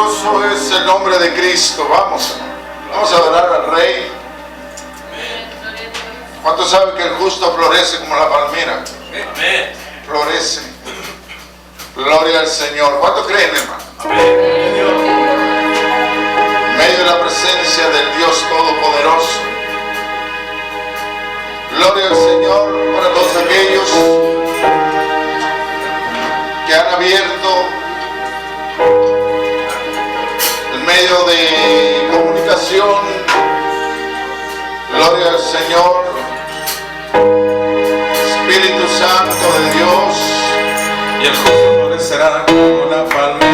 Poderoso es el nombre de Cristo. Vamos a adorar al Rey. ¿Cuántos saben que el justo florece como la palmera? Florece. Gloria al Señor. ¿Cuántos creen, hermano? En medio de la presencia del Dios Todopoderoso. Gloria al Señor para todos aquellos que han abierto el medio de comunicación. Gloria al Señor. Espíritu Santo de Dios. Y el justo florecerá como la palmera.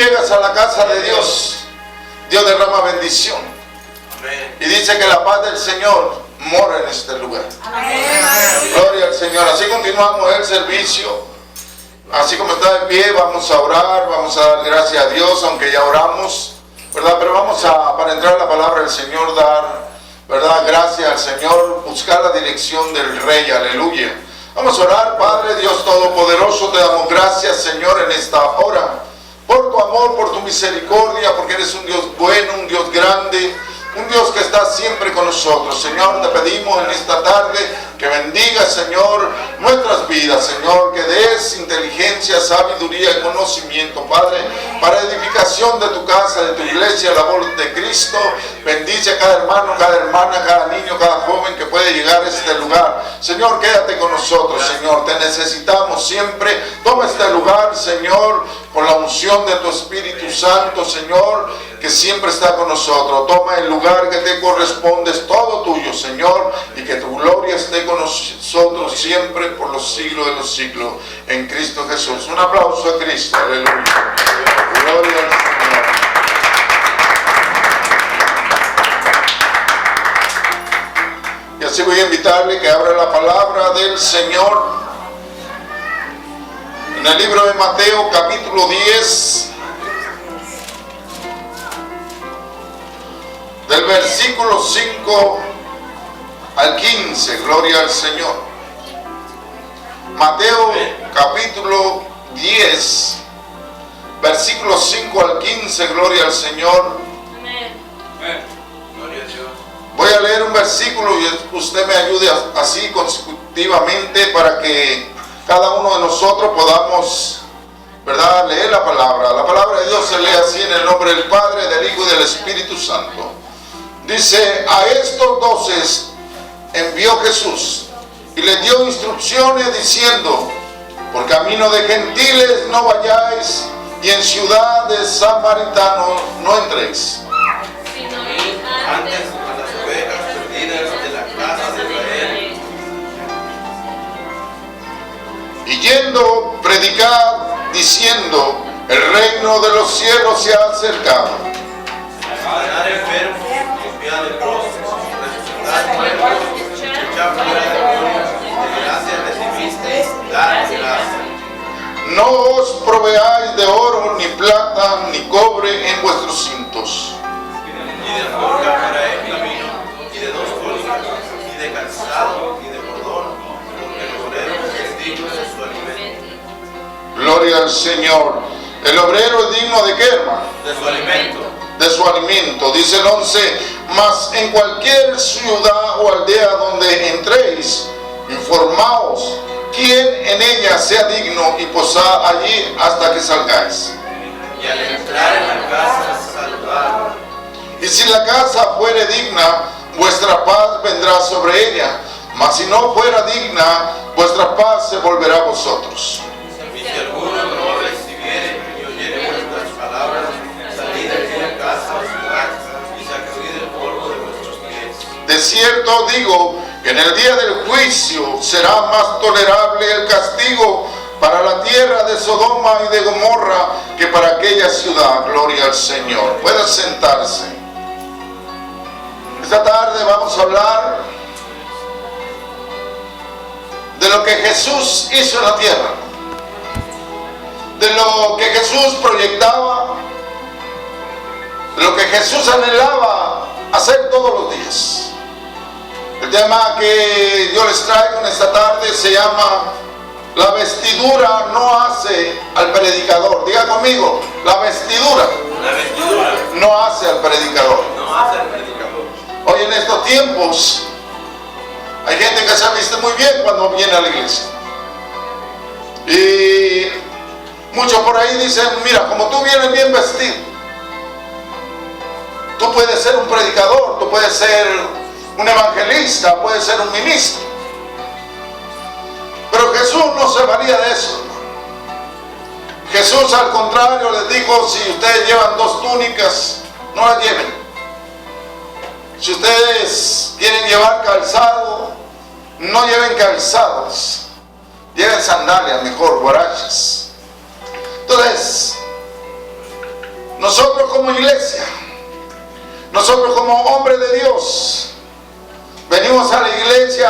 llegas a la casa de Dios, Dios derrama bendición. Amén. Y dice que la paz del Señor mora en este lugar. Amén. Señor. Así continuamos el servicio. Así como está de pie, vamos a orar, vamos a dar gracias a Dios, aunque ya oramos, ¿verdad? Pero vamos a, para entrar a la palabra del Señor, dar, ¿verdad? Gracias al Señor, buscar la dirección del Rey, aleluya. Vamos a orar. Padre Dios Todopoderoso, te damos gracias, Señor, en esta hora, por tu amor, por tu misericordia, porque eres un Dios bueno, un Dios grande, un Dios que está siempre con nosotros. Señor, te pedimos en esta tarde que bendigas, Señor, nuestras vidas, Señor, que des inteligencia, sabiduría y conocimiento, Padre, para edificación de tu casa, de tu iglesia, la voz de Cristo. Bendice a cada hermano, cada hermana, cada niño, cada joven que puede llegar a este lugar. Señor, quédate con nosotros, Señor, te necesitamos siempre. Toma este lugar, Señor, con la unción de tu Espíritu Santo, Señor, que siempre está con nosotros. Toma el lugar que te corresponde, es todo tuyo, Señor, y que tu gloria esté con nosotros siempre por los siglos de los siglos, en Cristo Jesús. Un aplauso a Cristo, aleluya. Gloria al Señor. Y así voy a invitarle que abra la palabra del Señor en el libro de Mateo, capítulo 10, del versículo 5 al 15, gloria al Señor. Mateo capítulo 10, versículo 5 al 15, gloria al Señor. Gloria a Dios. Voy a leer un versículo y usted me ayude así consecutivamente para que cada uno de nosotros podamos, ¿verdad?, leer la palabra. La palabra de Dios se lee así en el nombre del Padre, del Hijo y del Espíritu Santo. Dice: a estos 12 envió Jesús y les dio instrucciones diciendo: por camino de gentiles no vayáis, y en ciudad de samaritanos no entréis, Antes a las ovejas perdidas de la casa de Israel. y yendo predicar diciendo: el reino de los cielos se ha acercado. Sanar enfermos, limpiar leprosos, resucitar muertos, echar fuera demonios, de gracia recibisteis, dar gracia. No os proveáis de oro, ni plata, ni cobre en vuestros cintos, Ni de forja para el camino, ni de dos túnicas, ni de calzado, ni de cordón, porque el obrero es digno de su alimento. gloria al Señor. El obrero es digno de qué, hermano? De su alimento. De su alimento. Dice el 11: mas en cualquier ciudad o aldea donde entréis, informaos quién en ella sea digno, y posad allí hasta que salgáis. Y al entrar en la casa, saludad. Y si la casa fuere digna, vuestra paz vendrá sobre ella, mas si no fuera digna, vuestra paz se volverá a vosotros. Y si alguno no recibiere y oyere vuestras palabras, salid de aquella casa o ciudad y sacudid el polvo de vuestros pies. De cierto digo que en el día del juicio será más tolerable el castigo para la tierra de Sodoma y de Gomorra que para aquella ciudad. Gloria al Señor. Puede sentarse. Esta tarde vamos a hablar de lo que Jesús hizo en la tierra, de lo que Jesús proyectaba, de lo que Jesús anhelaba hacer todos los días. El tema que yo les traigo en esta tarde se llama: la vestidura no hace al predicador. Diga conmigo: la vestidura La vestidura no hace al predicador. no hace al predicador. Hoy en estos tiempos hay gente que se viste muy bien cuando viene a la iglesia, y muchos por ahí dicen: mira, como tú vienes bien vestido, tú puedes ser un predicador, tú puedes ser un evangelista, puedes ser un ministro. Pero Jesús no se valía de eso. Jesús, al contrario, les dijo: si ustedes llevan 2 túnicas, no las lleven. Si ustedes quieren llevar calzado, no lleven calzados, lleven sandalias, mejor, guaraches. Entonces, nosotros como iglesia, nosotros como hombres de Dios, venimos a la iglesia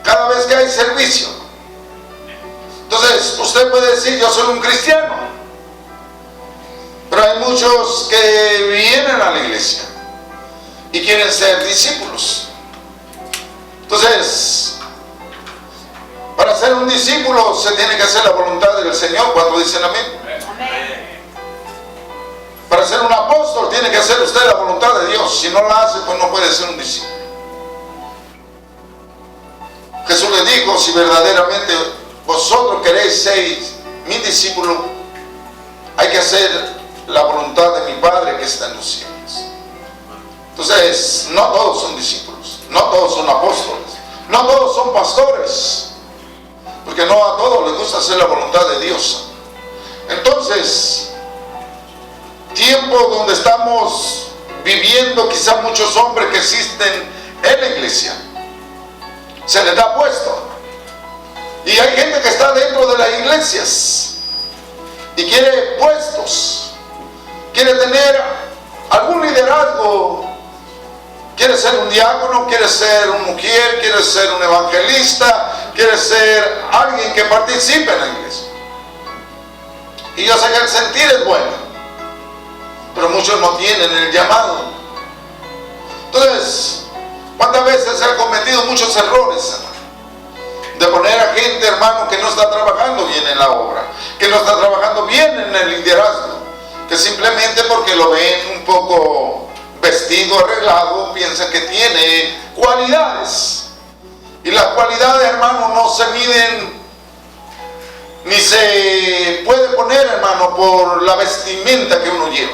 cada vez que hay hay servicio. Entonces, usted puede decir, yo soy un cristiano, pero hay muchos que vienen a la iglesia y quieren ser discípulos. Entonces, para ser un discípulo se tiene que hacer la voluntad del Señor. ¿Cuántos dicen amén? Para ser un apóstol tiene que hacer usted la voluntad de Dios. Si no la hace, pues no puede ser un discípulo. Jesús le dijo, si verdaderamente vosotros queréis ser mi discípulo, hay que hacer la voluntad de mi Padre que está en los cielos. Entonces, no todos son discípulos, no todos son apóstoles, no todos son pastores, porque no a todos les gusta hacer la voluntad de Dios. Entonces, tiempo donde estamos viviendo, quizás muchos hombres que existen en la iglesia, se les da puesto. Y hay gente que está dentro de las iglesias y quiere puestos, quiere tener algún liderazgo, quiere ser un diácono, quiere ser un mujer, quiere ser un evangelista, quiere ser alguien que participe en la iglesia. Y yo sé que el sentir es bueno, pero muchos no tienen el llamado. Entonces, ¿cuántas veces se han cometido muchos errores, hermano? De poner a gente, hermano, que no está trabajando bien en la obra, que no está trabajando bien en el liderazgo, que simplemente porque lo ven un poco vestido, arreglado, piensan que tiene cualidades. Y las cualidades, hermano, no se miden ni se puede poner, hermano, por la vestimenta que uno lleva.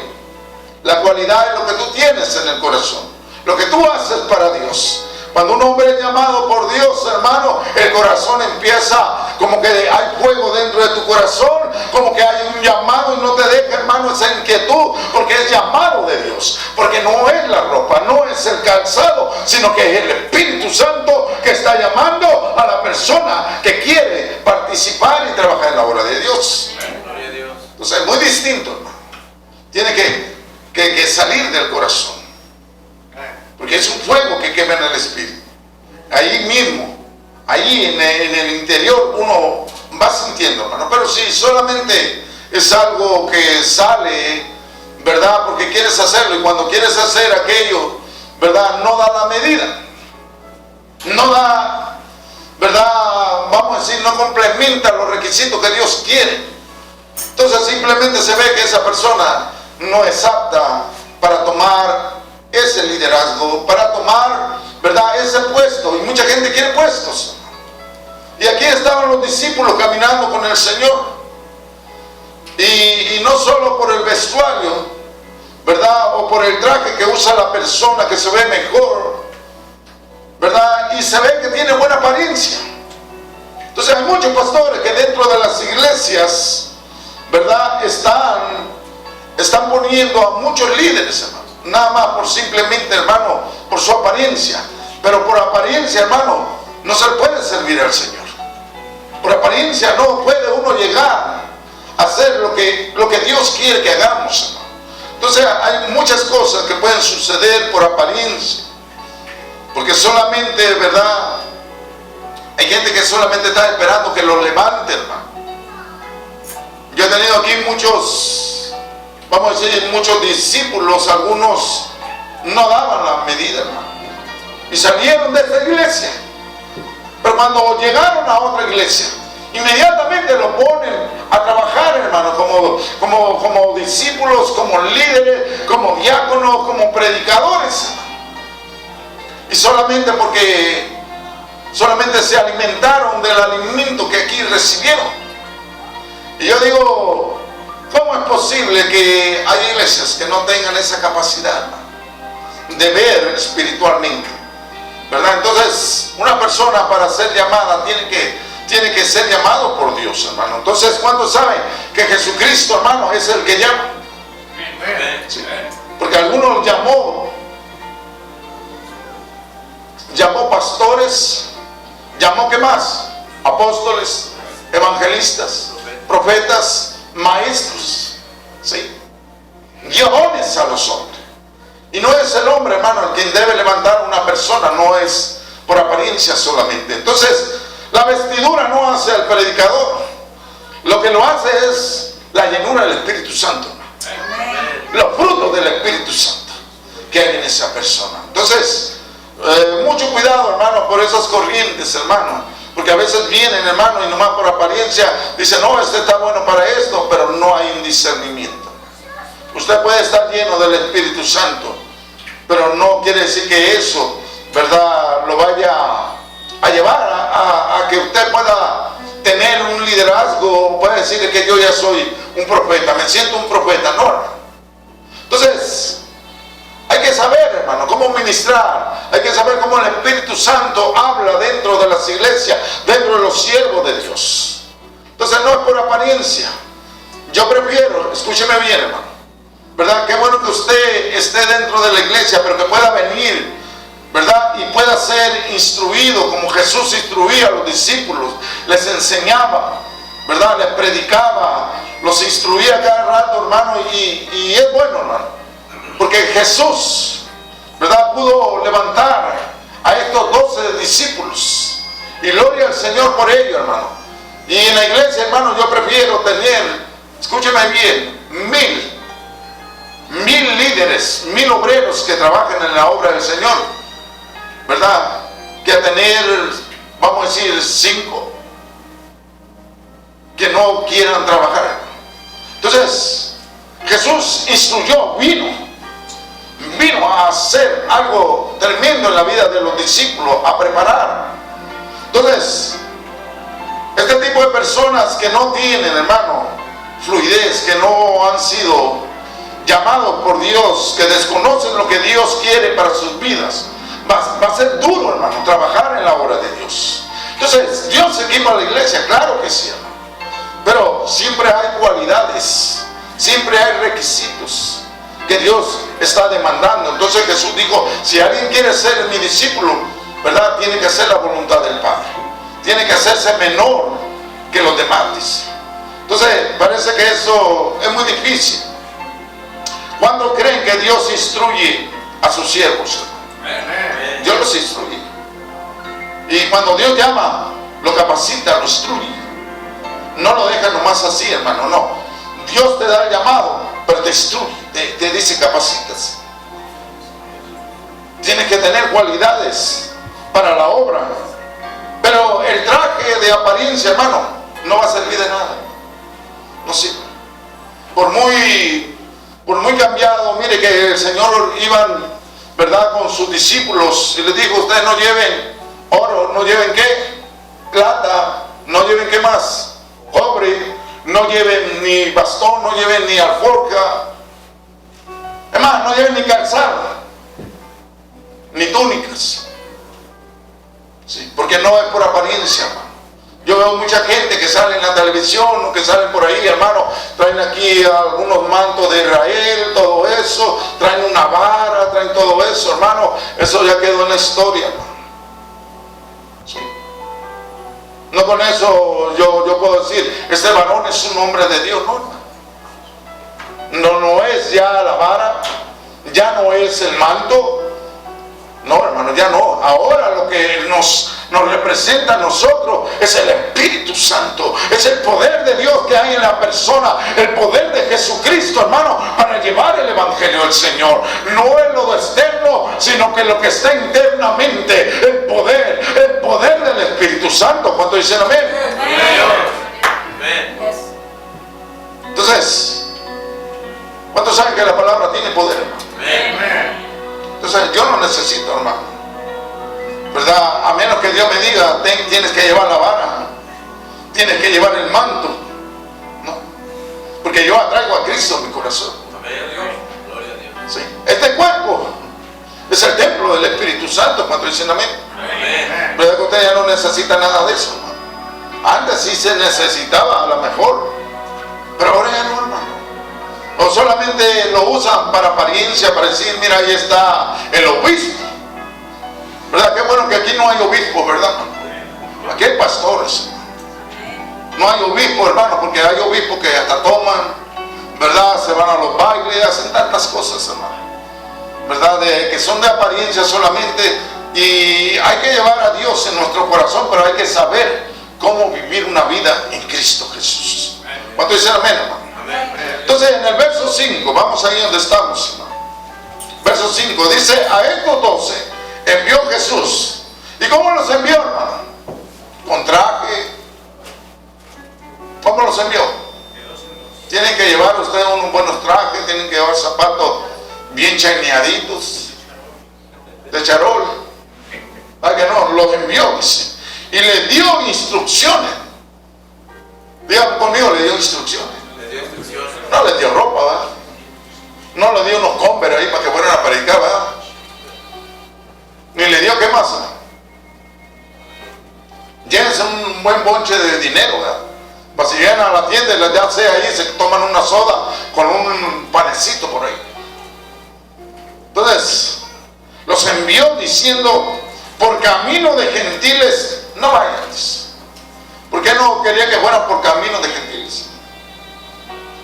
La cualidad es lo que tú tienes en el corazón, lo que tú haces para Dios. Cuando un hombre es llamado por Dios, hermano, el corazón empieza como que hay fuego dentro de tu corazón, como que hay un llamado y no te deja, hermano, esa inquietud, porque es llamado de Dios, porque no es la ropa, no es el calzado, sino que es el Espíritu Santo que está llamando a la persona que quiere participar y trabajar en la obra de Dios. Entonces es muy distinto, hermano. Tiene que salir del corazón, porque es un fuego que quema en el espíritu. Ahí mismo, ahí en el interior uno va sintiendo, hermano. Pero si solamente es algo que sale, ¿verdad? Porque quieres hacerlo, y cuando quieres hacer aquello, ¿verdad? No da la medida, no da, ¿verdad? Vamos a decir, no complementa los requisitos que Dios quiere. Entonces simplemente se ve que esa persona no es apta para tomar ese liderazgo, para tomar, ¿verdad?, ese puesto. Y mucha gente quiere puestos. Y aquí estaban los discípulos caminando con el Señor. Y no solo por el vestuario, ¿verdad?, o por el traje que usa la persona, que se ve mejor, ¿verdad?, y se ve que tiene buena apariencia. Entonces hay muchos pastores que dentro de las iglesias, ¿verdad?, están poniendo a muchos líderes, hermano, nada más por simplemente, hermano, por su apariencia. Pero por apariencia, hermano, no se le puede servir al Señor. Por apariencia no puede uno llegar a hacer lo que Dios quiere que hagamos, hermano. Entonces hay muchas cosas que pueden suceder por apariencia, porque solamente, ¿verdad?, hay gente que solamente está esperando que lo levante, hermano. Yo he tenido aquí muchos, vamos a decir, muchos discípulos. Algunos no daban la medida, hermano, y salieron de esta iglesia, pero cuando llegaron a otra iglesia, inmediatamente lo ponen a trabajar, hermano, como discípulos, como líderes, como diáconos, como predicadores, y solamente porque solamente se alimentaron del alimento que aquí recibieron. Y yo digo, ¿cómo es posible que hay iglesias que no tengan esa capacidad, hermano, de ver espiritualmente, ¿verdad? Entonces, una persona para ser llamada tiene que ser llamado por Dios, hermano. Entonces, ¿cuántos saben que Jesucristo, hermano, es el que llama? Sí. Porque algunos llamó pastores, llamó, ¿qué más? Apóstoles, evangelistas, profetas, maestros, ¿sí? Guiones a los hombres. Y no es el hombre, hermano, el quien debe levantar a una persona, no es por apariencia solamente. Entonces, La vestidura no hace al predicador. Lo que lo hace es la llenura del Espíritu Santo. Los frutos del Espíritu Santo que hay en esa persona. Entonces, mucho cuidado, hermano, por esas corrientes, hermano. Porque a veces vienen, hermano, y nomás por apariencia dicen, no, este está bueno para esto, pero no hay un discernimiento. Usted puede estar lleno del Espíritu Santo, pero no quiere decir que eso, ¿verdad?, lo vaya a llevar a que usted pueda tener un liderazgo, puede decir que yo ya soy un profeta, me siento un profeta. No, hermano. Entonces, hay que saber, hermano, cómo ministrar. Hay que saber cómo el Espíritu Santo habla dentro de las iglesias, dentro de los siervos de Dios. Entonces, no es por apariencia. Yo prefiero, escúcheme bien, hermano, ¿verdad? Qué bueno que usted esté dentro de la iglesia, pero que pueda venir, ¿verdad?, y pueda ser instruido como Jesús instruía a los discípulos, les enseñaba, ¿verdad?, les predicaba, los instruía cada rato, hermano, y es bueno, hermano, porque Jesús, ¿verdad?, pudo levantar a estos 12 discípulos, y gloria al Señor por ello, hermano. Y en la iglesia, hermano, yo prefiero tener, escúcheme bien, 1000 líderes, 1000 obreros que trabajen en la obra del Señor, ¿verdad?, que a tener, vamos a decir, 5 que no quieran trabajar. Entonces, Jesús instruyó, vino a hacer algo tremendo en la vida de los discípulos, a preparar. Entonces, este tipo de personas que no tienen, hermano, fluidez, que no han sido llamados por Dios, que desconocen lo que Dios quiere para sus vidas, va a ser duro, hermano, trabajar en la obra de Dios. Entonces, Dios equipa a la iglesia, claro que sí, hermano, pero siempre hay cualidades, siempre hay requisitos que Dios está demandando. Entonces Jesús dijo, si alguien quiere ser mi discípulo, ¿verdad?, tiene que hacer la voluntad del Padre, tiene que hacerse menor que los demás, dice. Entonces parece que eso es muy difícil. ¿Cuándo creen que Dios instruye a sus siervos? Dios los instruye. Y cuando Dios llama, lo capacita, lo instruye. No lo deja nomás así, hermano, no. Dios te da el llamado, pero te instruye, te dice capacitas. Tienes que tener cualidades para la obra. Pero el traje de apariencia, hermano, no va a servir de nada. No sirve. Por muy cambiado, mire que el Señor iban, ¿verdad?, con sus discípulos y les dijo, ustedes no lleven oro, no lleven qué, plata, no lleven qué más, cobre, no lleven ni bastón, no lleven ni alforja, es más, no lleven ni calzado, ni túnicas, ¿sí?, porque no es por apariencia, hermano. Yo veo mucha gente que sale en la televisión o que salen por ahí, hermano, traen aquí algunos mantos de Israel, todo eso, traen una vara, traen todo eso, hermano, eso ya quedó en la historia, hermano. ¿Sí? No con eso yo puedo decir, este varón es un hombre de Dios, no, hermano. No es ya la vara, ya no es el manto, no, hermano, ya no. Ahora lo que nos representa a nosotros es el Espíritu Santo, es el poder de Dios que hay en la persona, el poder de Jesucristo, hermano, para llevar el Evangelio del Señor. No es lo externo, sino que lo que está internamente, el poder del Espíritu Santo. ¿Cuántos dicen amén? Amén. Entonces, ¿cuántos saben que la palabra tiene poder, hermano? Amén. Entonces yo no necesito, hermano, ¿verdad? A menos que Dios me diga, tienes que llevar la vara, tienes que llevar el manto, ¿no? Porque yo atraigo a Cristo en mi corazón. Amén. Gloria a Dios. ¿Sí? Este cuerpo es el templo del Espíritu Santo. ¿Cuánto dicen amén? Amén. ¿Verdad que usted ya no necesita nada de eso, hermano? Antes sí se necesitaba, a lo mejor, pero ahora ya no, hermano. O solamente lo usan para apariencia, para decir, mira, ahí está el obispo, ¿verdad? Qué bueno que aquí no hay obispo, ¿verdad? Aquí hay pastores. No hay obispo, hermano, porque hay obispos que hasta toman, ¿verdad? Se van a los bailes, hacen tantas cosas, hermano, ¿verdad? Que son de apariencia solamente, Y hay que llevar a Dios en nuestro corazón, pero hay que saber cómo vivir una vida en Cristo Jesús. ¿Cuánto dicen amén, hermano? Entonces en el verso 5, vamos ahí donde estamos, hermano. Verso 5 dice: a estos 12 envió Jesús. ¿Y cómo los envió, hermano? Con traje. ¿Cómo los envió? Tienen que llevar ustedes unos buenos trajes, tienen que llevar zapatos bien chaineaditos, de charol. ¿Para que no? Los envió, dice. Y le dio instrucciones. Digan conmigo, le dio instrucciones. No les dio ropa, ¿verdad? No le dio unos Converse ahí para que fueran a predicar, ¿verdad? Ni le dio, ¿qué más? Llévense un buen bonche de dinero, ¿verdad? Para si llegan a la tienda y ya sea ahí, se toman una soda con un panecito por ahí. Entonces, los envió diciendo: por camino de gentiles no vayas. ¿Por qué no quería que fueran por camino de gentiles?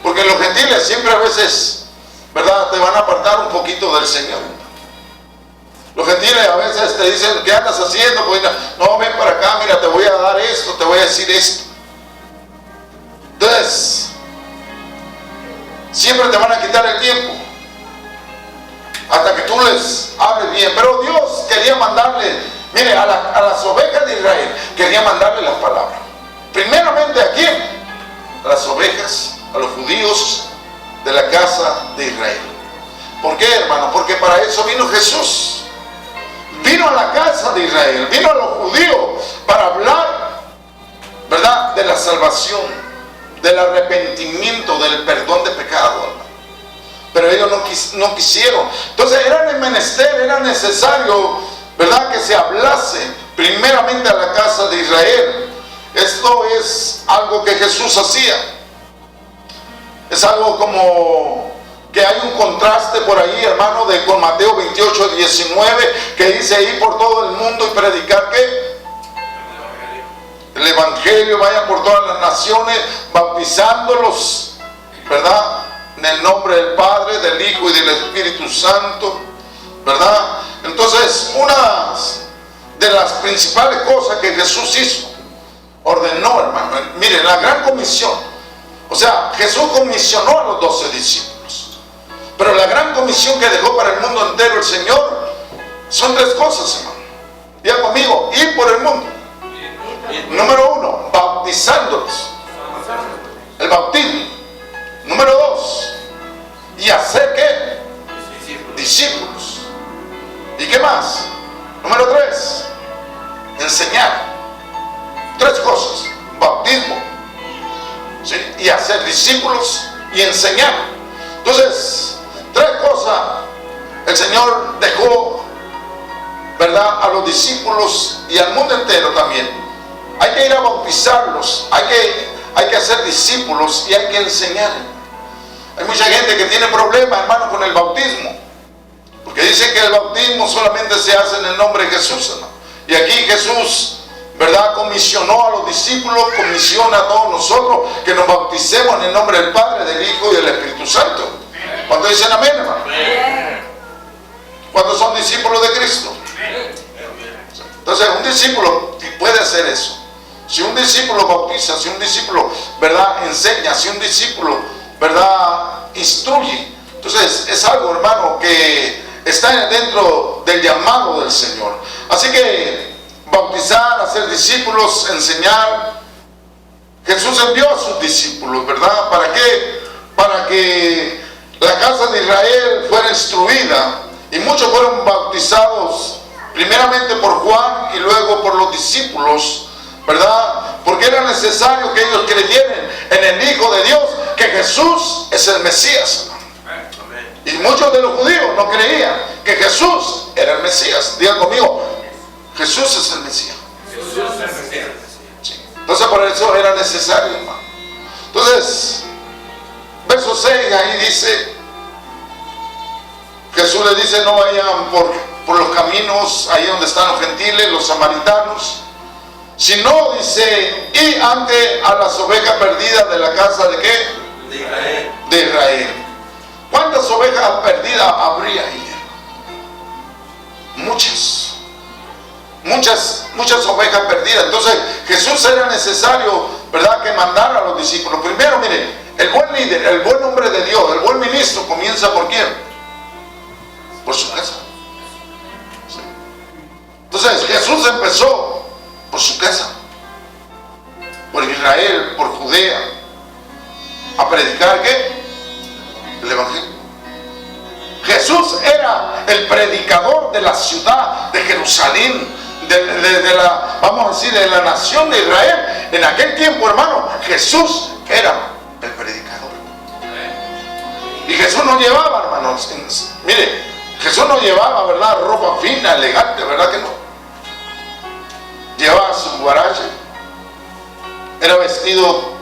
Porque los gentiles siempre a veces, ¿verdad?, te van a apartar un poquito del Señor. Los gentiles a veces te dicen: ¿qué andas haciendo? Pues, no, ven para acá, mira, te voy a dar esto, te voy a decir esto. Entonces, siempre te van a quitar el tiempo hasta que tú les hables bien. Pero Dios quería mandarle, mire, a las ovejas de Israel, quería mandarle las palabras. Primeramente, ¿a quién? A las ovejas, a los judíos de la casa de Israel. ¿Por qué, hermano? Porque para eso vino Jesús. Vino a la casa de Israel, vino a los judíos para hablar, ¿verdad?, de la salvación, del arrepentimiento, del perdón de pecado, hermano. Pero ellos no quisieron. Entonces era menester, era necesario, ¿verdad?, que se hablase primeramente a la casa de Israel. Esto es algo que Jesús hacía. Es algo como que hay un contraste por ahí, hermano, con Mateo 28, 19, que dice: ir por todo el mundo y predicar, ¿qué? El Evangelio, vayan por todas las naciones, bautizándolos, ¿verdad?, en el nombre del Padre, del Hijo y del Espíritu Santo, ¿verdad? Entonces, una de las principales cosas que Jesús hizo, ordenó, hermano, miren, la gran comisión. O sea, Jesús comisionó a los 12 discípulos, pero la gran comisión que dejó para el mundo entero el Señor son 3 cosas, hermano. Diga conmigo: ir por el mundo. Número 1, bautizándolos. El bautismo. Número 2, ¿y hacer qué? Discípulos. ¿Y qué más? Número 3, enseñar. 3 cosas: bautismo, ¿sí?, y hacer discípulos y enseñar. Entonces, 3 cosas el Señor dejó, ¿verdad?, a los discípulos y al mundo entero también. Hay que ir a bautizarlos, hay que hacer discípulos y hay que enseñar. Hay mucha gente que tiene problemas, hermano, con el bautismo, porque dicen que el bautismo solamente se hace en el nombre de Jesús, hermano. Y aquí Jesús, ¿verdad?, comisionó a los discípulos, comisiona a todos nosotros que nos bauticemos en el nombre del Padre, del Hijo y del Espíritu Santo. ¿Cuántos dicen amén, hermano? ¿Cuántos son discípulos de Cristo? Entonces, un discípulo puede hacer eso. Si un discípulo bautiza, si un discípulo, ¿verdad?, enseña, si un discípulo, ¿verdad?, instruye, entonces es algo, hermano, que está dentro del llamado del Señor. Así que bautizar, hacer discípulos, enseñar. Jesús envió a sus discípulos, ¿verdad? ¿Para qué? Para que la casa de Israel fuera instruida, y muchos fueron bautizados primeramente por Juan y luego por los discípulos, ¿verdad? Porque era necesario que ellos creyeran en el Hijo de Dios, que Jesús es el Mesías. Y muchos de los judíos no creían que Jesús era el Mesías. Digan conmigo: Jesús es el Mesías. Sí. Entonces, por eso era necesario, hermano. Entonces, verso 6 ahí dice, Jesús le dice: no vayan por los caminos ahí donde están los gentiles, los samaritanos, sino, dice, y ante a las ovejas perdidas de la casa de ¿qué? De Israel. De Israel. ¿Cuántas ovejas perdidas habría ahí? Muchas. muchas ovejas perdidas. Entonces Jesús era necesario, ¿verdad?, que mandara a los discípulos. Primero, mire, el buen líder, el buen hombre de Dios, el buen ministro comienza ¿por quién? Por su casa. ¿Sí? Entonces Jesús empezó por su casa, por Israel, por Judea, a predicar ¿qué? El evangelio. Jesús era el predicador de la ciudad de Jerusalén, de la, vamos a decir, de la nación de Israel. En aquel tiempo, hermano, Jesús era el predicador. Y Jesús no llevaba, hermanos, mire, Jesús no llevaba, ¿verdad?, ropa fina, elegante, ¿verdad que no? Llevaba su guarache, era vestido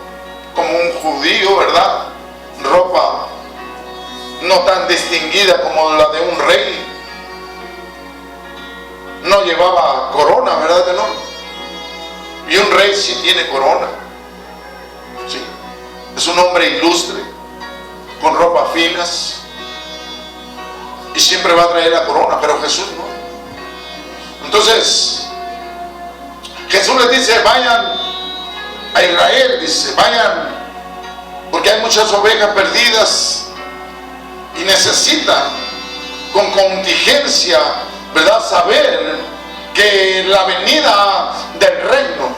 como un judío, ¿verdad? Ropa no tan distinguida como la de un rey. No llevaba corona, ¿verdad que no? Y un rey sí tiene corona. Sí. Es un hombre ilustre, con ropas finas, y siempre va a traer la corona, pero Jesús no. Entonces Jesús les dice: vayan a Israel, dice, vayan, porque hay muchas ovejas perdidas y necesitan con contingencia, ¿verdad?, saber que la venida del reino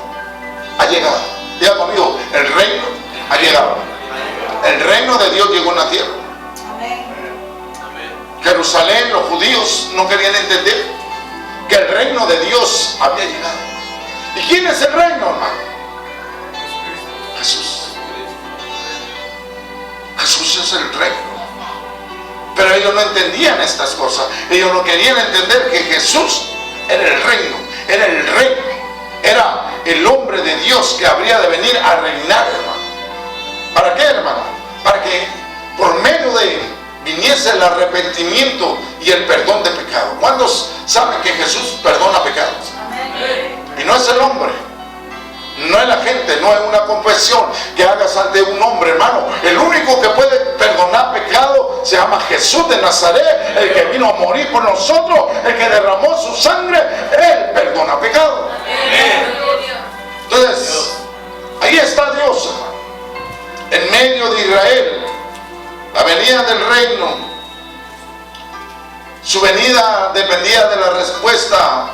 ha llegado. Diga conmigo, el reino ha llegado. El reino de Dios llegó en la tierra. Jerusalén, los judíos no querían entender que el reino de Dios había llegado. ¿Y quién es el reino, hermano? Jesús. Jesús es el reino. Pero ellos no entendían estas cosas. Ellos no querían entender que Jesús era el reino, era el rey, era el hombre de Dios que habría de venir a reinar, hermano. ¿Para qué, hermano? Para que por medio de él viniese el arrepentimiento y el perdón de pecado. ¿Cuántos saben que Jesús perdona pecados? Y no es el hombre, no es la gente, no es una confesión que hagas ante un hombre, hermano. El único que puede perdonar pecado se llama Jesús de Nazaret, el que vino a morir por nosotros, el que derramó su sangre. Él perdona pecado. Entonces, ahí está Dios, hermano, en medio de Israel. La venida del reino, su venida dependía de la respuesta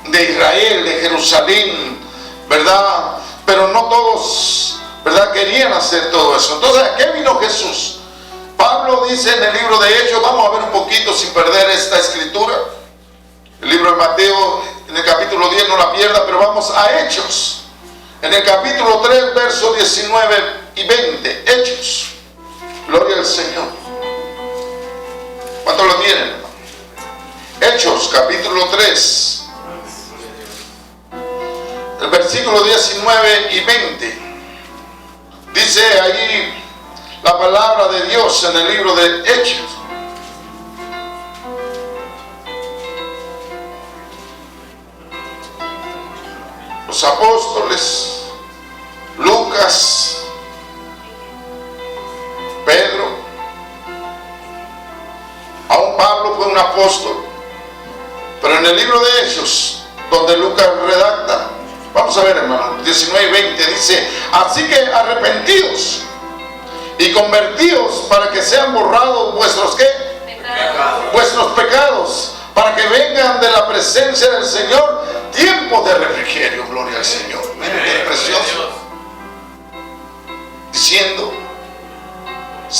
de Israel, de Jerusalén, ¿verdad? Pero no todos, ¿verdad?, querían hacer todo eso. Entonces, ¿a qué vino Jesús? Pablo dice en el libro de Hechos, vamos a ver un poquito sin perder esta escritura, el libro de Mateo, en el capítulo 10, no la pierda, pero vamos a Hechos, en el capítulo 3, versos 19 y 20, Hechos. Gloria al Señor. ¿Cuántos lo tienen, hermano? Hechos, capítulo 3, el versículo 19 y 20. Dice ahí la palabra de Dios en el libro de Hechos. Los apóstoles, Lucas, Pedro, aún Pablo fue un apóstol, pero en el libro de Hechos, donde Lucas redacta, vamos a ver, hermano, 19 y 20, dice: así que arrepentidos y convertidos para que sean borrados vuestros ¿qué? Pecados. Vuestros pecados, para que vengan de la presencia del Señor tiempos de refrigerio. Gloria al Señor. Miren qué precioso. Diciendo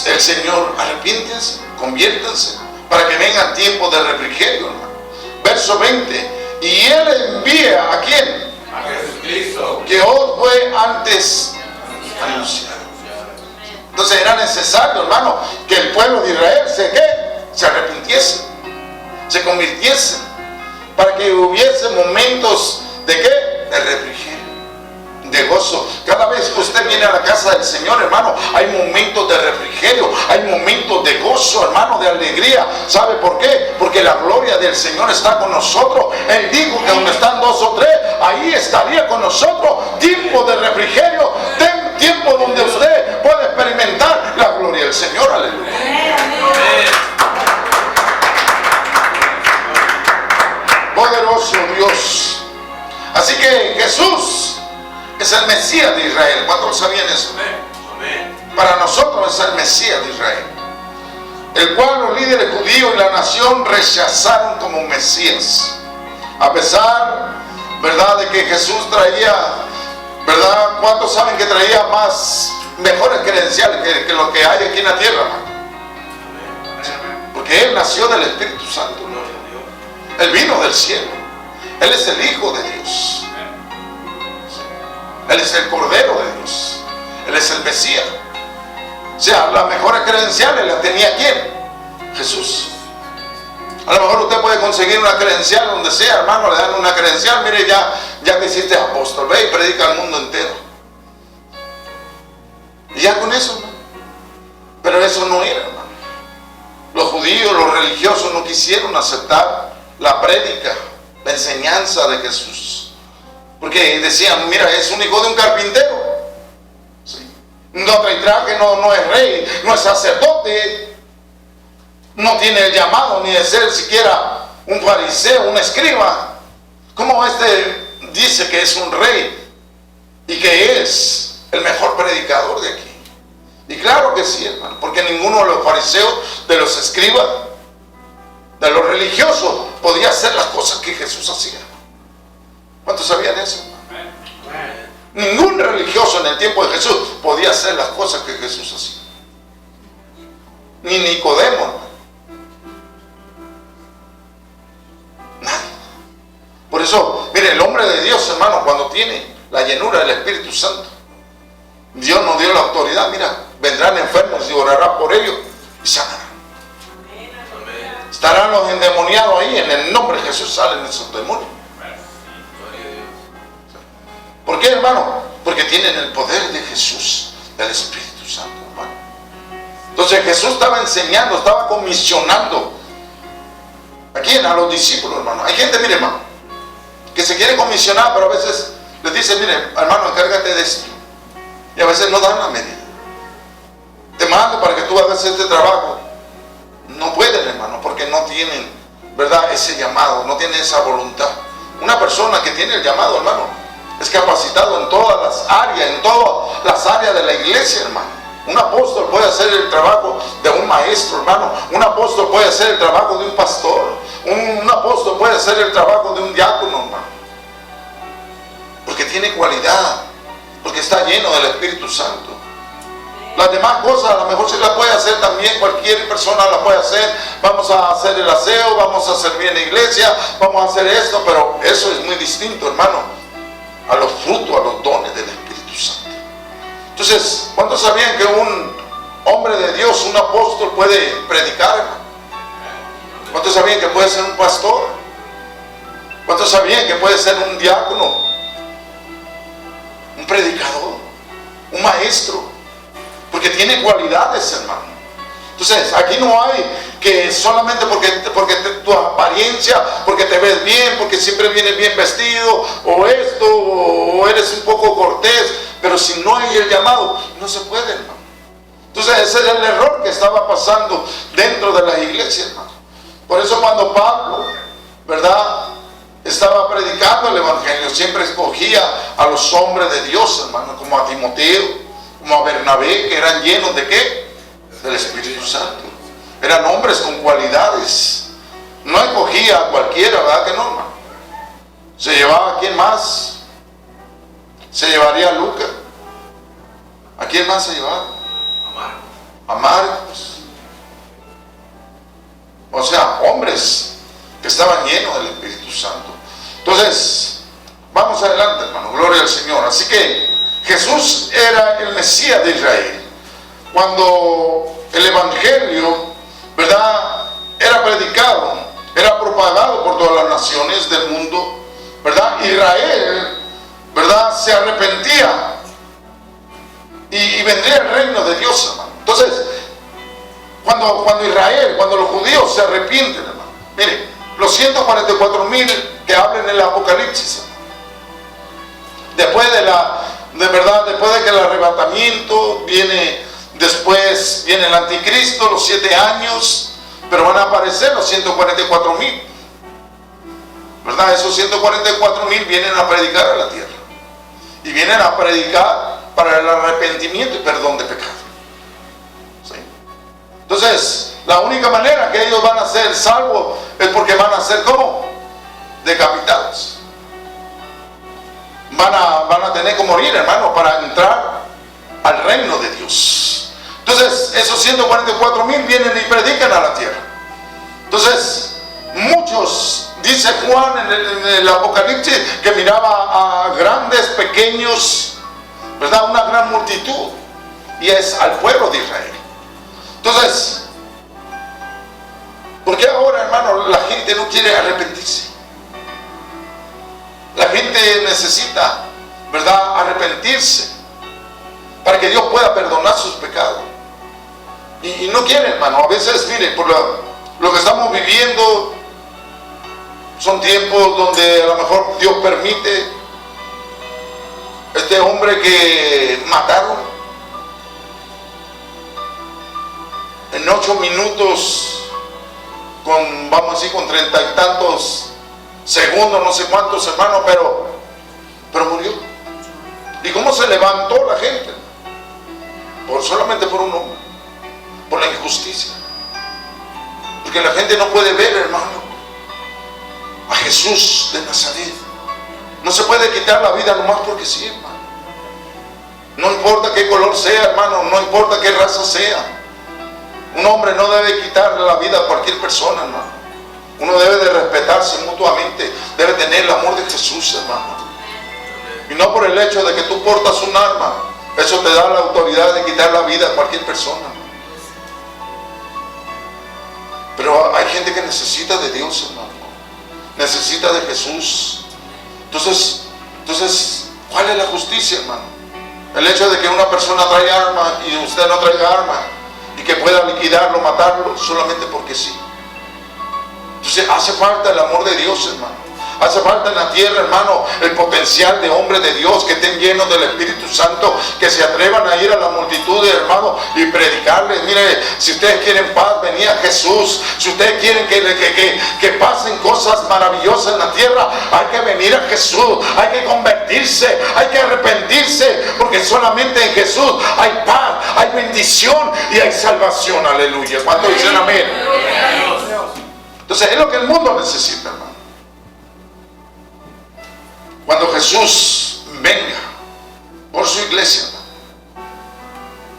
el Señor: arrepiéntense, conviértanse, para que vengan tiempos de refrigerio, hermano. Verso 20: y Él envía ¿a quién? A Jesucristo, que os fue antes anunciado. Entonces era necesario, hermano, que el pueblo de Israel se arrepintiese, se convirtiese, para que hubiese momentos de ¿qué? De refrigerio, de gozo. Cada vez que usted viene a la casa del Señor, hermano, hay momentos de refrigerio, hay momentos de gozo, hermano, de alegría. ¿Sabe por qué? Porque la gloria del Señor está con nosotros. Él dijo que donde están dos o tres, ahí estaría con nosotros. Tiempo de refrigerio, tiempo donde usted puede experimentar la gloria del Señor. Aleluya. Poderoso Dios. es el Mesías de Israel. ¿Cuántos sabían eso? Amén. Para nosotros es el Mesías de Israel, el cual los líderes judíos y la nación rechazaron como Mesías, a pesar, ¿verdad?, de que Jesús traía, ¿verdad? ¿Cuántos saben que traía mejores credenciales que lo que hay aquí en la tierra, hermano? Porque Él nació del Espíritu Santo, Él vino del cielo, Él es el Hijo de Dios, Él es el Cordero de Dios, Él es el Mesías. O sea, las mejores credenciales las tenía ¿quién? Jesús. A lo mejor usted puede conseguir una credencial donde sea, hermano, le dan una credencial, mire, ya te hiciste apóstol, ve y predica al mundo entero. Y ya con eso, hermano. Pero eso no era, hermano. Los judíos, los religiosos no quisieron aceptar la prédica, la enseñanza de Jesús. Porque decían, mira, es un hijo de un carpintero. ¿Sí? No trae traje, no es rey, no es sacerdote. No tiene el llamado ni de ser siquiera un fariseo, un escriba. ¿Cómo dice que es un rey y que es el mejor predicador de aquí? Y claro que sí, hermano, porque ninguno de los fariseos, de los escribas, de los religiosos, podía hacer las cosas que Jesús hacía. ¿Cuántos sabían eso? Ningún religioso en el tiempo de Jesús podía hacer las cosas que Jesús hacía. Ni Nicodemo, hermano. Nadie. Por eso, mire, el hombre de Dios, hermano, cuando tiene la llenura del Espíritu Santo, Dios nos dio la autoridad. Mira, vendrán enfermos y orará por ellos y sanarán. Estarán los endemoniados ahí, en el nombre de Jesús salen esos demonios. ¿Por qué, hermano? Porque tienen el poder de Jesús, del Espíritu Santo, hermano. Entonces Jesús estaba enseñando, estaba comisionando a quién, a los discípulos, hermano. Hay gente, mire, hermano, que se quiere comisionar, pero a veces les dice, mire, hermano, encárgate de esto. Y a veces no dan la medida. Te mando para que tú hagas este trabajo. No pueden, hermano, porque no tienen, ¿verdad?, ese llamado, no tienen esa voluntad. Una persona que tiene el llamado, hermano, es capacitado en todas las áreas de la iglesia, hermano. Un apóstol puede hacer el trabajo de un maestro, hermano. Un apóstol puede hacer el trabajo de un pastor. Un apóstol puede hacer el trabajo de un diácono, hermano. Porque tiene cualidad, porque está lleno del Espíritu Santo. Las demás cosas a lo mejor se las puede hacer también, cualquier persona las puede hacer. Vamos a hacer el aseo, vamos a servir en la iglesia, vamos a hacer esto, pero eso es muy distinto, hermano, a los frutos, a los dones del Espíritu Santo. Entonces, ¿cuántos sabían que un hombre de Dios, un apóstol, puede predicar, hermano? ¿Cuántos sabían que puede ser un pastor? ¿Cuántos sabían que puede ser un diácono, un predicador, un maestro? Porque tiene cualidades, hermano. Entonces, aquí no hay que solamente porque tu apariencia, porque te ves bien, porque siempre vienes bien vestido, o esto, o eres un poco cortés, pero si no hay el llamado, no se puede, hermano. Entonces, ese es el error que estaba pasando dentro de las iglesias, hermano. Por eso cuando Pablo, ¿verdad?, estaba predicando el Evangelio, siempre escogía a los hombres de Dios, hermano, como a Timoteo, como a Bernabé, que eran llenos de ¿qué? Del Espíritu Santo. Eran hombres con cualidades. No escogía a cualquiera, ¿verdad que no, hermano? Se llevaba a quién más. Se llevaría a Lucas. ¿A quién más se llevaba? A Marcos. O sea, hombres que estaban llenos del Espíritu Santo. Entonces, vamos adelante, hermano. Gloria al Señor. Así que Jesús era el Mesías de Israel. Cuando el Evangelio, ¿verdad?, era predicado, era propagado por todas las naciones del mundo, ¿verdad? Israel, ¿verdad?, se arrepentía y vendría el reino de Dios, hermano. Entonces, cuando los judíos se arrepienten, hermano, mire, los 144,000 que hablan en el Apocalipsis, hermano, después de que el arrebatamiento viene, después viene el anticristo, los 7 años, pero van a aparecer los 144,000, ¿verdad? Esos 144,000 vienen a predicar a la tierra. y vienen a predicar para el arrepentimiento y perdón de pecado. ¿Sí? Entonces, la única manera que ellos van a ser salvos es porque van a ser ¿cómo? Decapitados. Van a tener que morir, hermano, para entrar al reino de Dios. Entonces, esos 144,000 vienen y predican a la tierra. Entonces, muchos, dice Juan en el Apocalipsis, que miraba a grandes, pequeños, ¿verdad? Una gran multitud, y es al pueblo de Israel. Entonces, ¿por qué ahora, hermano, la gente no quiere arrepentirse? La gente necesita, ¿verdad?, arrepentirse para que Dios pueda perdonar sus pecados. Y no quiere, hermano. A veces, mire, por lo que estamos viviendo, son tiempos donde a lo mejor Dios permite este hombre que mataron en 8 minutos con, vamos a decir, con 30 y tantos segundos, no sé cuántos, hermanos, pero murió. ¿Y cómo se levantó la gente? Solamente por un hombre, por la injusticia. Porque la gente no puede ver, hermano, a Jesús de Nazaret. No se puede quitar la vida nomás porque sí, hermano. No importa qué color sea, hermano, no importa qué raza sea. Un hombre no debe quitarle la vida a cualquier persona, hermano. Uno debe de respetarse mutuamente, debe tener el amor de Jesús, hermano. Y no por el hecho de que tú portas un arma, eso te da la autoridad de quitar la vida a cualquier persona. Pero hay gente que necesita de Dios, hermano. Necesita de Jesús. Entonces, ¿cuál es la justicia, hermano? El hecho de que una persona trae arma y usted no traiga arma y que pueda liquidarlo, matarlo, solamente porque sí. Entonces hace falta el amor de Dios, hermano. Hace falta en la tierra, hermano, el potencial de hombres de Dios que estén llenos del Espíritu Santo, que se atrevan a ir a la multitud, hermano, y predicarles. Mire, si ustedes quieren paz, venid a Jesús. Si ustedes quieren que pasen cosas maravillosas en la tierra, hay que venir a Jesús, hay que convertirse, hay que arrepentirse, porque solamente en Jesús hay paz, hay bendición y hay salvación. Aleluya. ¿Cuántos dicen amén? Entonces es lo que el mundo necesita, hermano. Cuando Jesús venga por su iglesia, hermano,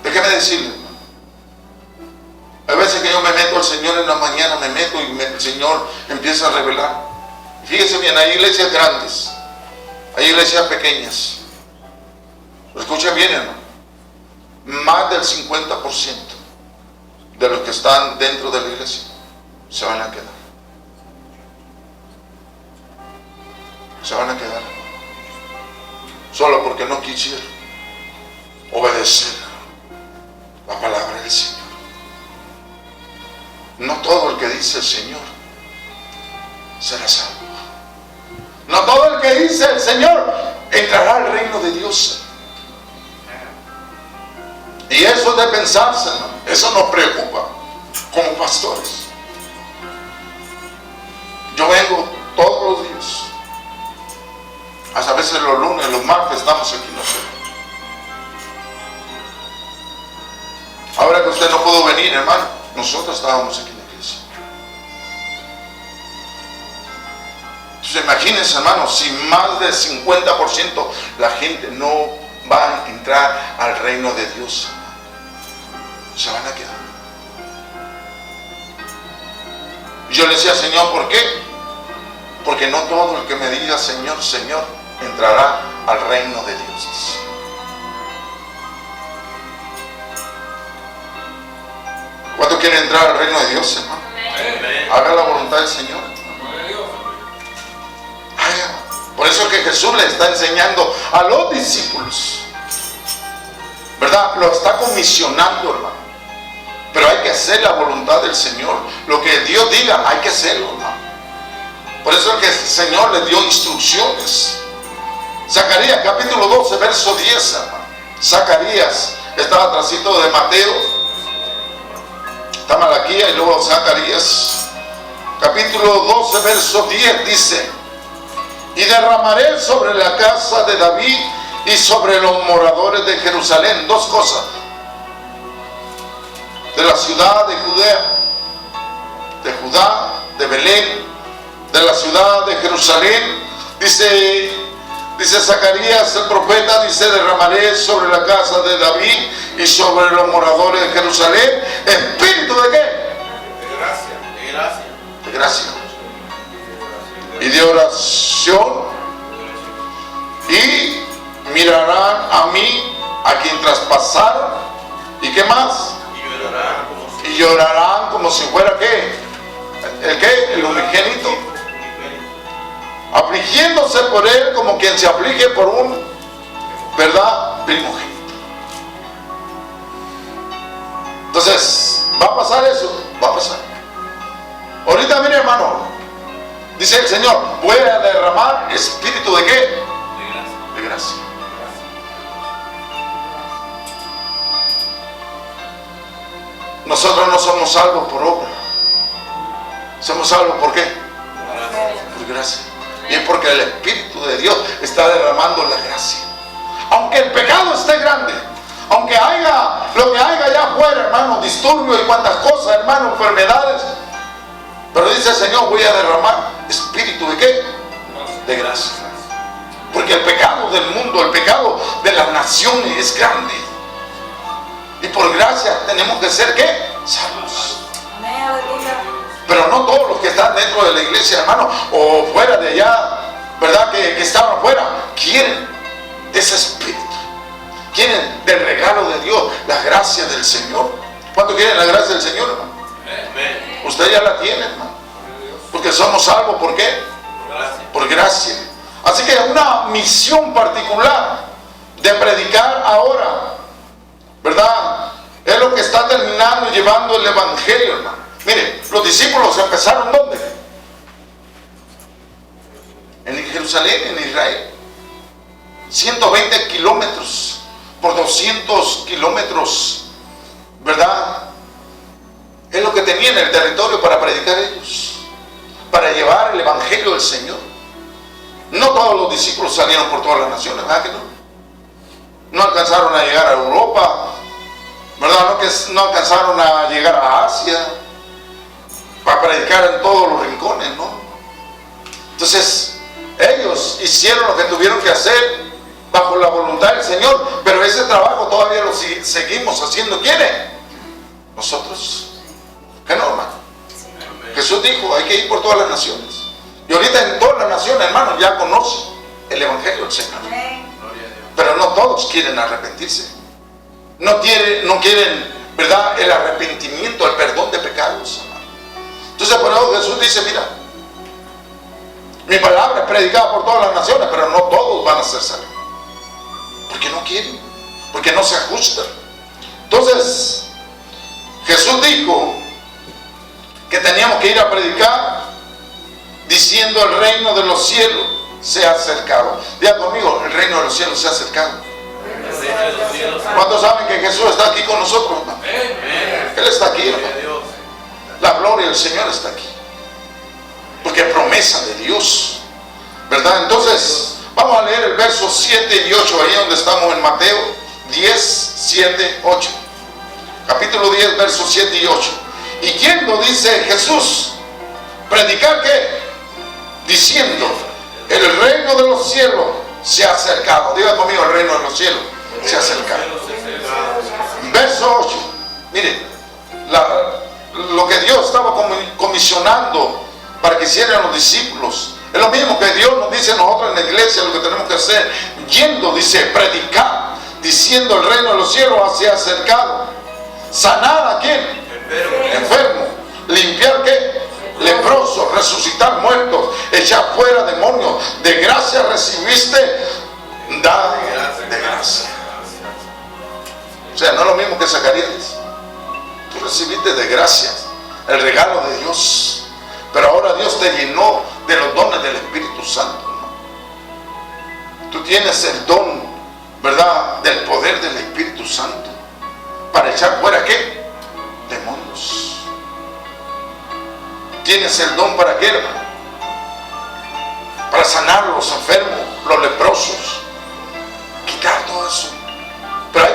déjeme decirle, hermano, hay veces que yo me meto al Señor en la mañana, me meto y el Señor empieza a revelar. Y fíjese bien, hay iglesias grandes, hay iglesias pequeñas. Escuchen bien, hermano, más del 50% de los que están dentro de la iglesia se van a quedar. Se van a quedar solo porque no quisieron obedecer la palabra del Señor. No todo el que dice el Señor será salvo. No todo el que dice el Señor entrará al reino de Dios. Y eso es de pensarse, hermano. Eso nos preocupa como pastores. Yo vengo todos los días. Hasta a veces los lunes, los martes estamos aquí nosotros. Ahora que usted no pudo venir, hermano, nosotros estábamos aquí en la iglesia. Entonces imagínense, hermano, si más del 50% la gente no va a entrar al reino de Dios, hermano, se van a quedar. Y yo le decía, Señor, ¿por qué? Porque no todo el que me diga Señor, Señor, entrará al reino de Dios. ¿Cuántos quieren entrar al reino de Dios, hermano? Amén. Haga la voluntad del Señor. Por eso es que Jesús le está enseñando a los discípulos, ¿verdad? Lo está comisionando, hermano. Pero hay que hacer la voluntad del Señor. Lo que Dios diga, hay que hacerlo, hermano. Por eso es que el Señor le dio instrucciones. Zacarías capítulo 12 verso 10, hermano. Zacarías estaba atrásito de Mateo, está Malaquías y luego Zacarías. Capítulo 12 verso 10 dice: y derramaré sobre la casa de David y sobre los moradores de Jerusalén. Dos cosas. De la ciudad de Judá, de Belén, de la ciudad de Jerusalén. Dice Zacarías el profeta, dice: derramaré sobre la casa de David y sobre los moradores de Jerusalén espíritu de qué? De gracia. De gracia. De gracia. Y de oración. Y mirarán a mí, a quien traspasaron. ¿Y qué más? Y llorarán como si fuera ¿qué? ¿El qué? El unigénito. Afligiéndose por él como quien se aflige por un, ¿verdad?, primogénito. Entonces, ¿va a pasar eso? Va a pasar. Ahorita, mire, hermano, dice el Señor: voy a derramar espíritu de qué? De gracia. Nosotros no somos salvos por obra. Somos salvos ¿por qué? Por gracia. Y es porque el Espíritu de Dios está derramando la gracia. Aunque el pecado esté grande, aunque haya lo que haya allá afuera, hermano, disturbios y cuantas cosas, hermano, enfermedades, pero dice el Señor: voy a derramar espíritu de qué? De gracia. Porque el pecado del mundo, el pecado de las naciones es grande. Y por gracia tenemos que ser ¿qué? Salvos. Pero no todos los que están dentro de la iglesia, hermano, o fuera de allá, ¿verdad?, que están afuera, quieren ese espíritu. Quieren del regalo de Dios, la gracia del Señor. ¿Cuánto quieren la gracia del Señor, hermano? Usted ya la tiene, hermano. Porque somos salvos, ¿por qué? Por gracia. Así que una misión particular de predicar ahora, ¿verdad?, es lo que está terminando y llevando el evangelio, hermano. Mire, los discípulos empezaron ¿dónde? En Jerusalén, en Israel. 120 kilómetros por 200 kilómetros, ¿verdad? Es lo que tenían el territorio para predicar ellos, para llevar el evangelio del Señor. No todos los discípulos salieron por todas las naciones, ¿verdad que no? No alcanzaron a llegar a Europa, ¿verdad? No alcanzaron a llegar a Asia para predicar en todos los rincones, ¿no? Entonces, ellos hicieron lo que tuvieron que hacer bajo la voluntad del Señor, pero ese trabajo todavía lo seguimos haciendo. ¿Quiénes? Nosotros. ¿Qué no, hermano? Jesús dijo: hay que ir por todas las naciones. Y ahorita en todas las naciones, hermano, ya conocen el evangelio del Señor. Pero no todos quieren arrepentirse. No quieren, ¿verdad?, el arrepentimiento, el perdón de pecados, hermano. Entonces, por eso Jesús dice: mira, mi palabra es predicada por todas las naciones, pero no todos van a ser salvos. Porque no quieren, porque no se ajustan. Entonces, Jesús dijo que teníamos que ir a predicar diciendo: el reino de los cielos se ha acercado. Diga conmigo: el reino de los cielos se ha acercado. ¿Cuántos saben que Jesús está aquí con nosotros, hermano? Él está aquí, hermano. La gloria del Señor está aquí, porque es promesa de Dios, ¿verdad? Entonces, vamos a leer el verso 7 y 8, ahí donde estamos en Mateo 10, 7, 8. Capítulo 10, versos 7 y 8. Y yendo, dice Jesús, predicar ¿qué? Diciendo: el reino de los cielos se ha acercado. Diga conmigo: el reino de los cielos se ha acercado. Verso 8. Mire, lo que Dios estaba comisionando para que hicieran los discípulos es lo mismo que Dios nos dice a nosotros en la iglesia. Lo que tenemos que hacer, yendo, dice, predicar diciendo: el reino de los cielos se ha acercado. Sanar a quién? Enfermo. Limpiar ¿qué? Leprosos. Resucitar muertos. Echar fuera demonios. De gracia recibiste, da de gracia. O sea, no es lo mismo que Zacarías. Tú recibiste de gracia el regalo de Dios, pero ahora Dios te llenó de los dones del Espíritu Santo, ¿no? Tú tienes el don, ¿verdad?, del poder del Espíritu Santo para echar fuera ¿qué? Demonios. Tienes el don para qué, hermano? Para sanar a los enfermos, los leprosos,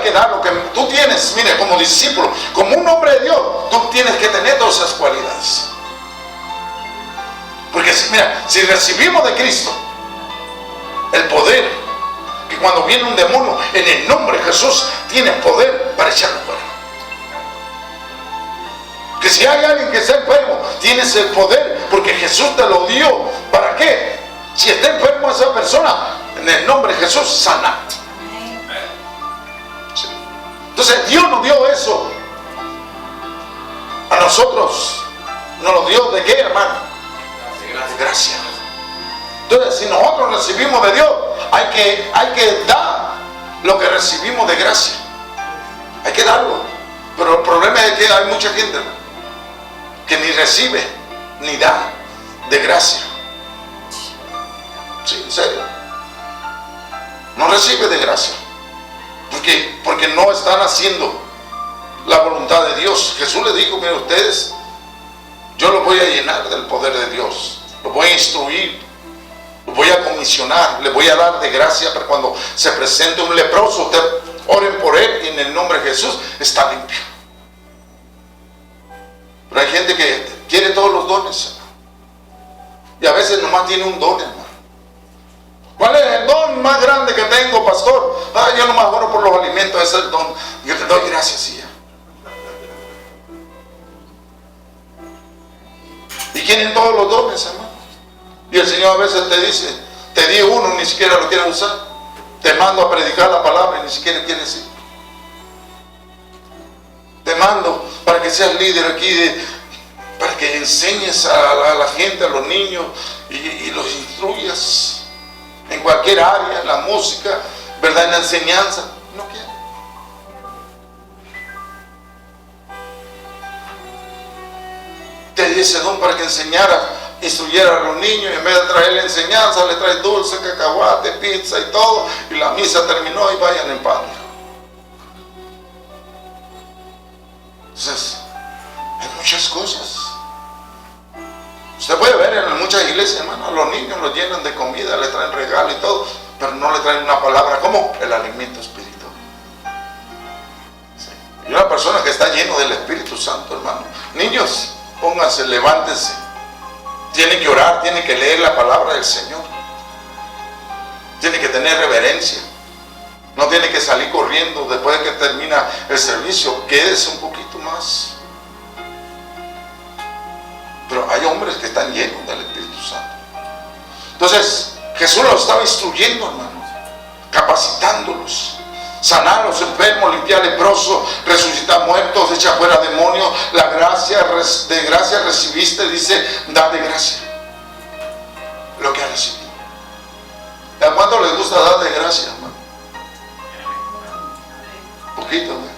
que dar lo que tú tienes. Mire, como discípulo, como un hombre de Dios, tú tienes que tener todas esas cualidades. Porque mira, si recibimos de Cristo el poder, que cuando viene un demonio, en el nombre de Jesús, tiene poder para echarlo fuera. Que si hay alguien que está enfermo, tienes el poder, porque Jesús te lo dio. ¿Para qué? Si está enfermo esa persona, en el nombre de Jesús, sana. Sí. Entonces Dios nos dio eso a nosotros. ¿Nos lo dio de qué, hermano? De gracia. Entonces, si nosotros recibimos de Dios, hay que dar lo que recibimos de gracia. Hay que darlo. Pero el problema es que hay mucha gente que ni recibe ni da de gracia. Sí, en serio. No recibe de gracia. Porque no están haciendo la voluntad de Dios. Jesús le dijo: mire, ustedes, yo los voy a llenar del poder de Dios. Los voy a instruir. Los voy a comisionar. Les voy a dar de gracia para cuando se presente un leproso, ustedes oren por él y en el nombre de Jesús está limpio. Pero hay gente que quiere todos los dones, y a veces nomás tiene un don, hermano. ¿Cuál es el don más grande que tengo, pastor? Yo nomás oro por los alimentos, ese es el don. Yo te doy gracias, y ya. Y quieren todos los dones, hermano. Y el Señor a veces te dice: te di uno, ni siquiera lo quieres usar. Te mando a predicar la palabra y ni siquiera quieres ir. Te mando para que seas líder aquí, para que enseñes a la gente, a los niños, y los instruyas en cualquier área, en la música, ¿verdad?, en la enseñanza. No quiere. Te di ese don para que enseñara, instruyera a los niños, y en vez de traerle enseñanza, le trae dulce, cacahuate, pizza y todo, y la misa terminó y vayan en paz. Entonces, hay muchas cosas. Usted puede ver en muchas iglesias, hermano, a los niños los llenan de comida, le traen regalo y todo, pero no le traen una palabra como el alimento espiritual. Sí. Y una persona que está lleno del Espíritu Santo, hermano, niños, pónganse, levántense. Tienen que orar, tienen que leer la palabra del Señor. Tienen que tener reverencia. No tiene que salir corriendo después de que termina el servicio. Quédese un poquito más. Pero hay hombres que están llenos del Espíritu Santo. Entonces, Jesús los estaba instruyendo, hermano, capacitándolos. Sanar a los enfermos, limpiar leprosos, resucitar muertos, echar fuera demonios. La gracia, de gracia recibiste, dice, da de gracia lo que has recibido. ¿A cuánto les gusta dar de gracia, hermano? Poquito, ¿no?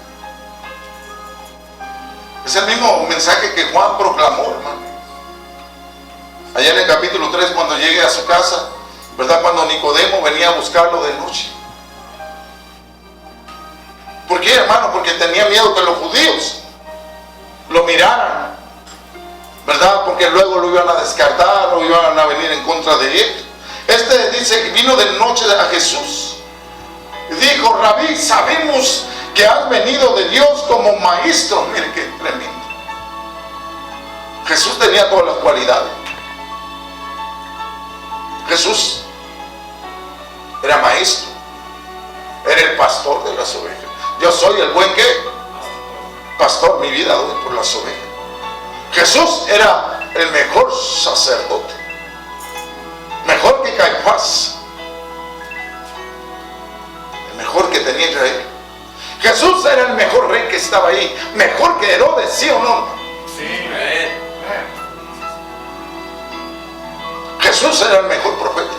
Es el mismo mensaje que Juan proclamó, hermano. Allá en el capítulo 3, cuando llegue a su casa, ¿verdad?, cuando Nicodemo venía a buscarlo de noche. ¿Por qué, hermano? Porque tenía miedo que los judíos lo miraran, ¿verdad? Porque luego lo iban a descartar o iban a venir en contra de él. Este dice que vino de noche a Jesús y dijo: Rabí, sabemos que has venido de Dios como maestro. Mire qué tremendo. Jesús tenía todas las cualidades. Jesús era maestro, era el pastor de las ovejas. Yo soy el buen ¿qué? Pastor, mi vida doy por las ovejas. Jesús era el mejor sacerdote, mejor que Caifás, el mejor que tenía Israel. Jesús era el mejor rey que estaba ahí, mejor que Herodes, ¿sí o no? Sí. Jesús era el mejor profeta.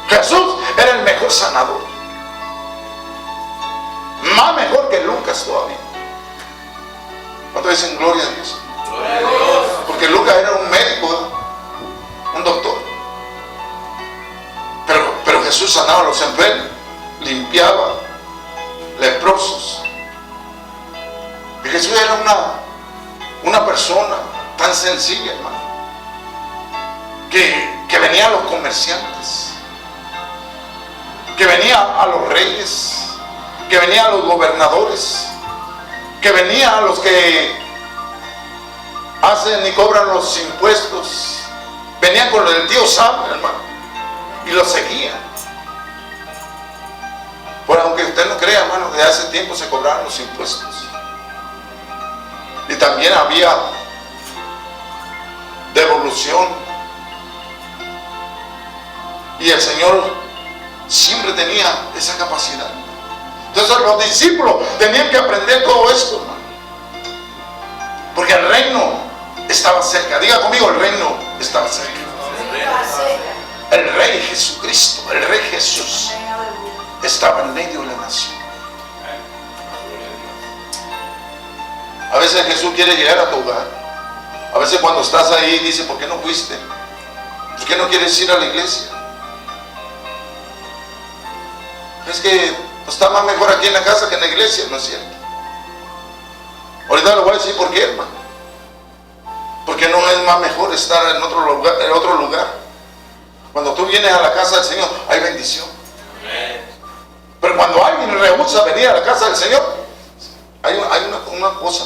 Jesús era el mejor sanador. Más mejor que Lucas todavía. ¿Cuánto dicen gloria a Dios? Gloria a Dios. Porque Lucas era un médico, un doctor. Pero Jesús sanaba a los enfermos, limpiaba leprosos. Y Jesús era una persona tan sencilla, hermano, que venía a los comerciantes, que venía a los reyes, que venían los gobernadores, que venían los que hacen y cobran los impuestos, venían con el tío Sam, hermano, y lo seguían. Bueno, aunque usted no crea, hermano, de hace tiempo se cobraban los impuestos. Y también había devolución. Y el Señor siempre tenía esa capacidad. Entonces los discípulos tenían que aprender todo esto, hermano. Porque el reino estaba cerca. Diga conmigo, el reino estaba cerca. El Rey Jesucristo, el Rey Jesús, estaba en medio de la nación. A veces Jesús quiere llegar a tu hogar. A veces cuando estás ahí dice, ¿por qué no fuiste? ¿Por qué no quieres ir a la iglesia? Es que está más mejor aquí en la casa que en la iglesia, ¿no es cierto? Ahorita le voy a decir por qué, hermano. Porque no es más mejor estar en otro lugar. Cuando tú vienes a la casa del Señor, hay bendición. Pero cuando alguien rehúsa venir a la casa del Señor, hay una cosa.